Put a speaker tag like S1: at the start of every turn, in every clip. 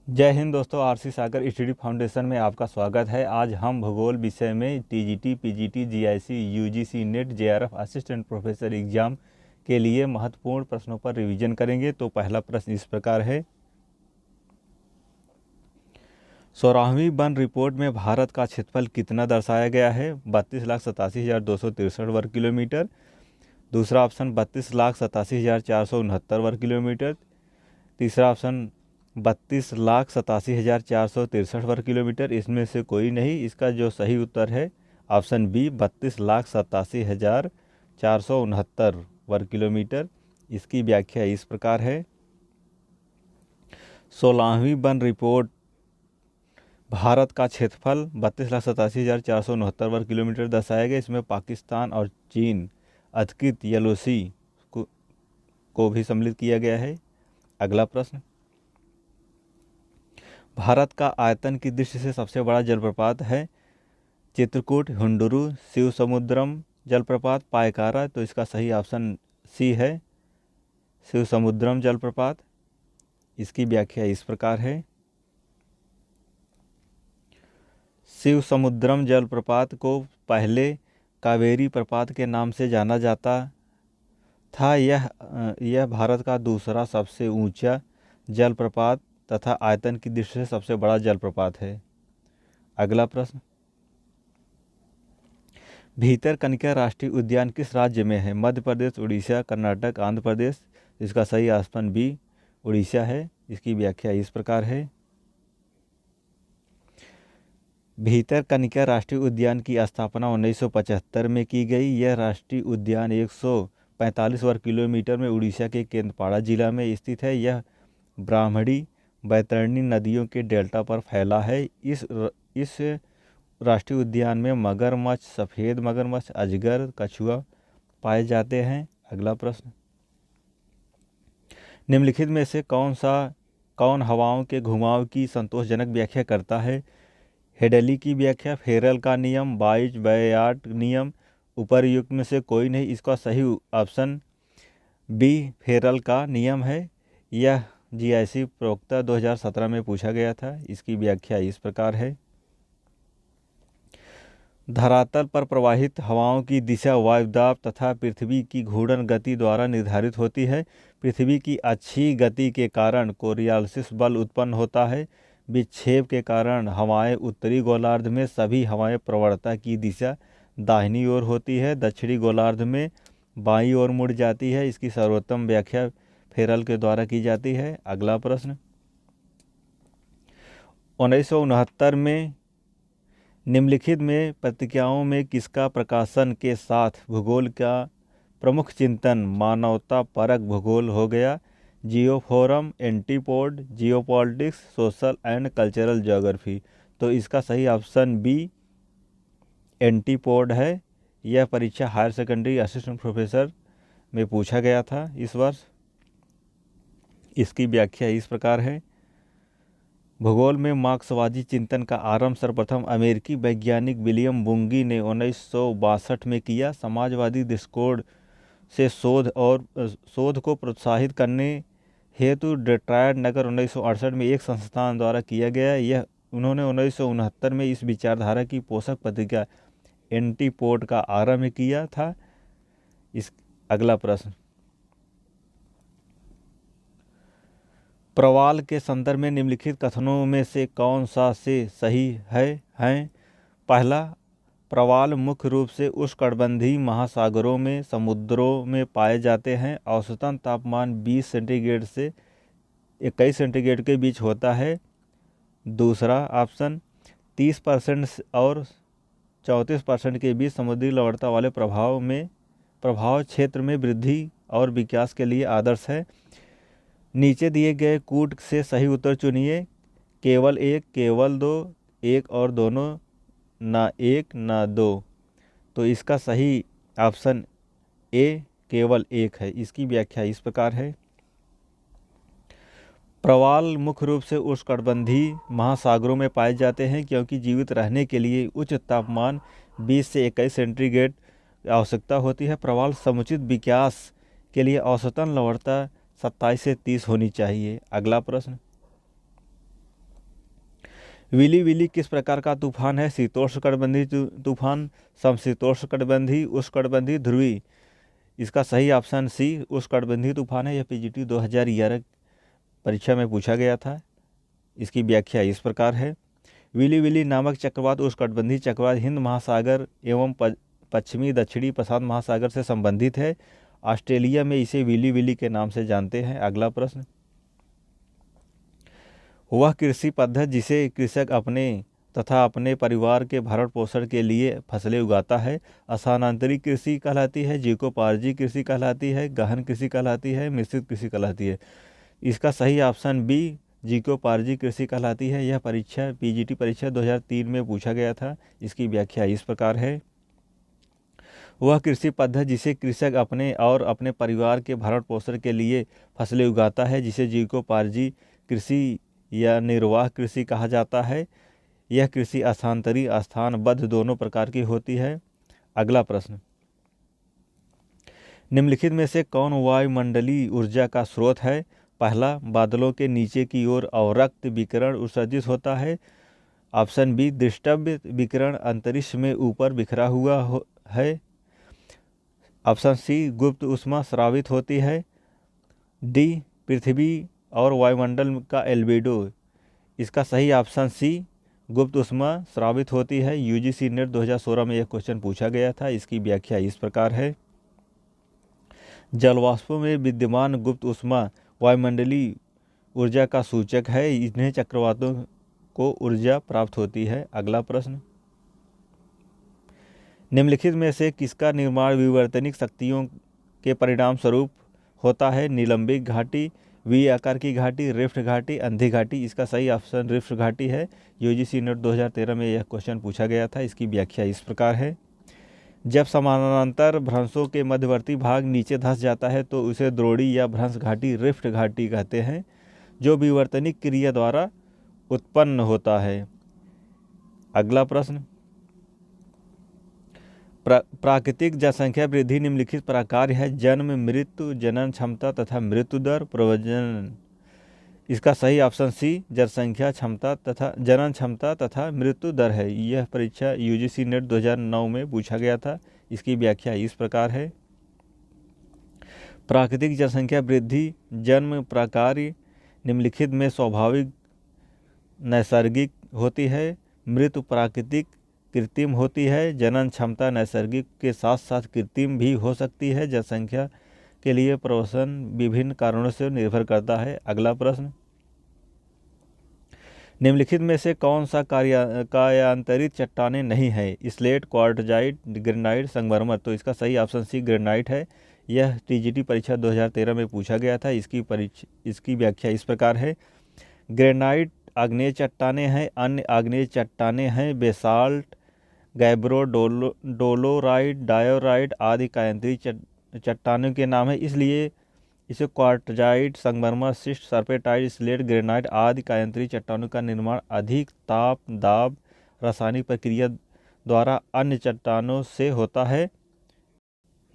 S1: जय हिंद दोस्तों, आरसी सागर study foundation में आपका स्वागत है। आज हम भूगोल विषय में TGT, PGT, GIC, UGC net, JRF assistant professor exam के लिए महत्वपूर्ण प्रश्नों पर रिवीजन करेंगे। तो पहला प्रश्न इस प्रकार है, 16वीं वन रिपोर्ट में भारत का क्षेत्रफल कितना दर्शाया गया है? 32,87,263 वर्ग किलोमीटर। दूसरा ऑप्शन 32,87,469 वर्ग किलोमीटर। तीसरा ऑप्शन 32,87,463 वर्ग किलोमीटर। इसमें से कोई नहीं। इसका जो सही उत्तर है ऑप्शन बी 32,87,469 वर्ग किलोमीटर। इसकी व्याख्या इस प्रकार है, 16वीं वन रिपोर्ट भारत का क्षेत्रफल 32,87,469 वर्ग किलोमीटर दर्शाया गया। इसमें पाकिस्तान और चीन अधिकृत एलओसी को भी सम्मिलित किया गया है। अगला प्रश्न, भारत का आयतन की दृष्टि से सबसे बड़ा जलप्रपात है? चित्रकूट, हुंडुरु, शिव समुद्रम जलप्रपात, पायकारा। तो इसका सही ऑप्शन सी है, शिव समुद्रम जलप्रपात। इसकी व्याख्या इस प्रकार है, शिव समुद्रम जलप्रपात को पहले कावेरी प्रपात के नाम से जाना जाता था। यह भारत का दूसरा सबसे ऊंचा जलप्रपात तथा आयतन की दृष्टि से सबसे बड़ा जलप्रपात है। अगला प्रश्न, भीतरकनिका राष्ट्रीय उद्यान किस राज्य में है? मध्य प्रदेश, उड़ीसा, कर्नाटक, आंध्र प्रदेश। इसका सही ऑप्शन बी उड़ीसा है। इसकी व्याख्या इस प्रकार है, भीतरकनिका राष्ट्रीय उद्यान की स्थापना 1975 में की गई। यह राष्ट्रीय उद्यान 145 वर्ग किलोमीटर में उड़ीसा के केंद्रपाड़ा जिला में स्थित है। यह ब्राह्मणी, बैतरणी नदियों के डेल्टा पर फैला है। इस राष्ट्रीय उद्यान में मगरमच्छ, सफ़ेद मगरमच्छ, अजगर, कछुआ पाए जाते हैं। अगला प्रश्न, निम्नलिखित में से कौन हवाओं के घुमाव की संतोषजनक व्याख्या करता है? हेडली की व्याख्या, फेरल का नियम, बायट नियम, उपर्युक्त में से कोई नहीं। इसका सही ऑप्शन बी फेरल का नियम है। यह जीआईसी प्रवक्ता 2017 में पूछा गया था। इसकी व्याख्या इस प्रकार है, धरातल पर प्रवाहित हवाओं की दिशा वायुदाब तथा पृथ्वी की घूर्णन गति द्वारा निर्धारित होती है। पृथ्वी की अच्छी गति के कारण कोरियोलिस बल उत्पन्न होता है। विक्षेप के कारण हवाएं उत्तरी गोलार्ध में सभी हवाएं प्रवणता की दिशा दाहिनी ओर होती है, दक्षिणी गोलार्ध में बाईं ओर मुड़ जाती है। इसकी सर्वोत्तम व्याख्या फेरल के द्वारा की जाती है। अगला प्रश्न, 1969 में निम्नलिखित में पत्रिकाओं में किसका प्रकाशन के साथ भूगोल का प्रमुख चिंतन मानवता परक भूगोल हो गया? Geoforum, antipode, geopolitics, social and cultural geography. तो इसका सही ऑप्शन बी एंटीपोड है। यह परीक्षा हायर सेकेंडरी असिस्टेंट प्रोफेसर में पूछा गया था इस वर्ष। इसकी व्याख्या इस प्रकार है, भूगोल में मार्क्सवादी चिंतन का आरंभ सर्वप्रथम अमेरिकी वैज्ञानिक विलियम बुंगी ने 1962 में किया। समाजवादी दृष्टिकोण से शोध को प्रोत्साहित करने हेतु डेट्रॉयट नगर 1968 में एक संस्थान द्वारा किया गया। उन्होंने 1969 में इस विचारधारा की पोषक पत्रिका एंटीपोड का आरंभ किया था। अगला प्रश्न, प्रवाल के संदर्भ में निम्नलिखित कथनों में से कौन सा से सही हैं? पहला, प्रवाल मुख्य रूप से उष्णकटिबंधीय महासागरों में समुद्रों में पाए जाते हैं। औसतन तापमान 20 सेंटीग्रेड से 21 सेंटीग्रेड के बीच होता है। दूसरा ऑप्शन, 30% और 34% के बीच समुद्री लवणता वाले प्रभाव क्षेत्र में वृद्धि और विकास के लिए आदर्श है। नीचे दिए गए कूट से सही उत्तर चुनिए, केवल एक, केवल दो, एक और दोनों, ना एक ना दो। तो इसका सही ऑप्शन ए केवल एक है। इसकी व्याख्या इस प्रकार है, प्रवाल मुख्य रूप से उष्णकटिबंधीय महासागरों में पाए जाते हैं क्योंकि जीवित रहने के लिए उच्च तापमान 20 से 21 सेंटीग्रेड आवश्यकता होती है। प्रवाल समुचित विकास के लिए औसतन लवणता 27 से 30 होनी चाहिए। अगला प्रश्न, विली विली किस प्रकार का तूफान है? शीतोष्णकटिबंधीय तूफान, समशीतोष्णकटिबंधीय, उष्णकटिबंधीय, ध्रुवीय। इसका सही ऑप्शन सी उष्णकटिबंधीय तूफान है। यह पीजीटी 2011 परीक्षा में पूछा गया था। इसकी व्याख्या इस प्रकार है। विली विली नामक चक्रवात उष्णकटिबंधीय चक्रवात हिंद महासागर एवं पश्चिमी दक्षिणी प्रशांत महासागर से संबंधित है। ऑस्ट्रेलिया में इसे विली विली के नाम से जानते हैं। अगला प्रश्न, वह कृषि पद्धति जिसे कृषक अपने तथा अपने परिवार के भरण पोषण के लिए फसलें उगाता है, स्थानांतरित कृषि कहलाती है, जीविकोपार्जित कृषि कहलाती है, गहन कृषि कहलाती है, मिश्रित कृषि कहलाती है। इसका सही ऑप्शन बी जीविकोपार्जित कृषि कहलाती है। यह परीक्षा पीजीटी परीक्षा 2003 में पूछा गया था। इसकी व्याख्या इस प्रकार है। वह कृषि पद्धति जिसे कृषक अपने और अपने परिवार के भरण पोषण के लिए फसलें उगाता है, जिसे जीविकोपार्जित कृषि या निर्वाह कृषि कहा जाता है। यह कृषि स्थानांतरित स्थानबद्ध दोनों प्रकार की होती है। अगला प्रश्न, निम्नलिखित में से कौन वायुमंडलीय ऊर्जा का स्रोत है? पहला, बादलों के नीचे की ओर अवरक्त विकिरण उत्सर्जित होता है। ऑप्शन बी, दृष्टव्य विकिरण अंतरिक्ष में ऊपर बिखरा हुआ है। ऑप्शन सी, गुप्त ऊष्मा स्रावित होती है। डी, पृथ्वी और वायुमंडल का एल्बिडो। इसका सही ऑप्शन सी, गुप्त ऊष्मा स्रावित होती है। यूजीसी नेट 2016 में यह क्वेश्चन पूछा गया था। इसकी व्याख्या इस प्रकार है। जलवाष्पों में विद्यमान गुप्त ऊष्मा वायुमंडलीय ऊर्जा का सूचक है। इन्हें चक्रवातों को ऊर्जा प्राप्त होती है। अगला प्रश्न, निम्नलिखित में से किसका निर्माण विवर्तनिक शक्तियों के परिणाम स्वरूप होता है? निलंबित घाटी, वी आकार की घाटी, रिफ्ट घाटी, अंधी घाटी। इसका सही ऑप्शन रिफ्ट घाटी है। यूजीसी नेट 2013 में यह क्वेश्चन पूछा गया था। इसकी व्याख्या इस प्रकार है। जब समानांतर भ्रंशों के मध्यवर्ती भाग नीचे धंस जाता है तो उसे द्रोणी या भ्रंश घाटी, रिफ्ट घाटी कहते हैं, जो विवर्तनिक क्रिया द्वारा उत्पन्न होता है। अगला प्रश्न, प्राकृतिक जनसंख्या वृद्धि निम्नलिखित प्रकार है। जन्म, मृत्यु, जनन क्षमता तथा मृत्यु दर, प्रव्रजन। इसका सही ऑप्शन सी, जनसंख्या क्षमता तथा जनन क्षमता तथा मृत्यु दर है। यह परीक्षा यूजीसी नेट 2009 में पूछा गया था। इसकी व्याख्या इस प्रकार है। प्राकृतिक जनसंख्या वृद्धि जन्म प्रकार निम्नलिखित में स्वाभाविक नैसर्गिक होती है। मृत्यु प्राकृतिक कृत्रिम होती है। जनन क्षमता नैसर्गिक के साथ साथ कृत्रिम भी हो सकती है। जनसंख्या के लिए प्रवसन विभिन्न कारणों से निर्भर करता है। अगला प्रश्न, निम्नलिखित में से कौन सा कायांतरित चट्टानें नहीं है? स्लेट, क्वार्टजाइट, ग्रेनाइट, संगमरमर। तो इसका सही ऑप्शन सी ग्रेनाइट है। यह टीजीटी परीक्षा 2013 में पूछा गया था। इसकी व्याख्या इस प्रकार है। ग्रेनाइट आग्नेय चट्टानें हैं। अन्य आग्नेय चट्टानें हैं बेसाल्ट, गैब्रो, डोलोराइट, डायोराइट आदि कायांतरित चट्टानों के नाम है। इसलिए इसे क्वार्टजाइट, संगमरमर, शिस्ट, सर्पेटाइट, स्लेट, ग्रेनाइट आदि कायांतरित चट्टानों का निर्माण अधिक ताप, दाब, रासायनिक प्रक्रिया द्वारा अन्य चट्टानों से होता है।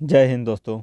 S1: जय हिंद दोस्तों।